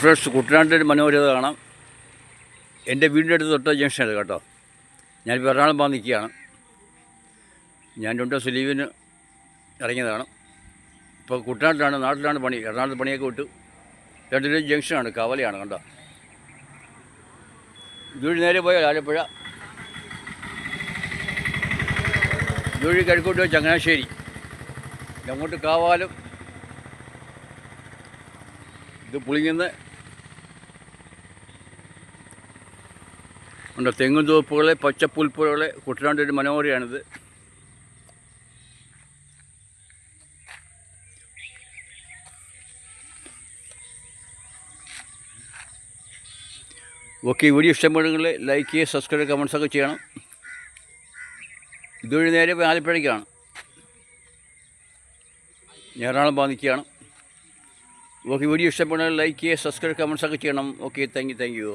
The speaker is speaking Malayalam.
ഫ്രണ്ട്സ്, കുട്ടനാട്ടിൻ്റെ ഒരു മനോഹരത കാണാം. എൻ്റെ വീടിൻ്റെ അടുത്ത് തൊട്ട ജംഗ്ഷനത് കേട്ടോ. ഞാനിപ്പോൾ എറണാകുളം പോകാൻ നിൽക്കുകയാണ്. ഞാൻ 2 ദിവസം ലീവിന് ഇറങ്ങിയതാണ്. ഇപ്പോൾ കുട്ടനാട്ടിലാണ്, നാട്ടിലാണ് പണി. എറണാകുളത്ത് പണിയൊക്കെ വിട്ടു. രണ്ടിനും ജംഗ്ഷനാണ്, കവലയാണ് കണ്ടോ. ഇതുവഴി നേരെ പോയാൽ ആലപ്പുഴ, ഇതുവഴി കിഴക്കോട്ട് പോയി ചങ്ങനാശ്ശേരി, അങ്ങോട്ട് കാവാലും, ഇത് പുളിങ്ങുന്ന ഉണ്ട്. തെങ്ങും തോപ്പുകളെ, പച്ചപ്പുൽപ്പുകളെ, കുട്ടനാടിൻ്റെ ഒരു മനോഹരമാണിത്. ഓക്കെ, വീഡിയോ ഇഷ്ടപ്പെടുമെങ്കിൽ ലൈക്ക് ചെയ്യുക, സബ്സ്ക്രൈബ്, കമൻസൊക്കെ ചെയ്യണം. ഇതുവഴി നേരെ ആലപ്പുഴയ്ക്കാണ്. ഞാൻ എറണാകുളം പോകാൻ നിൽക്കുകയാണ്. ഓക്കെ, വീഡിയോ ഇഷ്ടപ്പെടുമെങ്കിൽ ലൈക്ക് ചെയ്യുക, സബ്സ്ക്രൈബ്, കമൻസൊക്കെ ചെയ്യണം. Okay, thank you.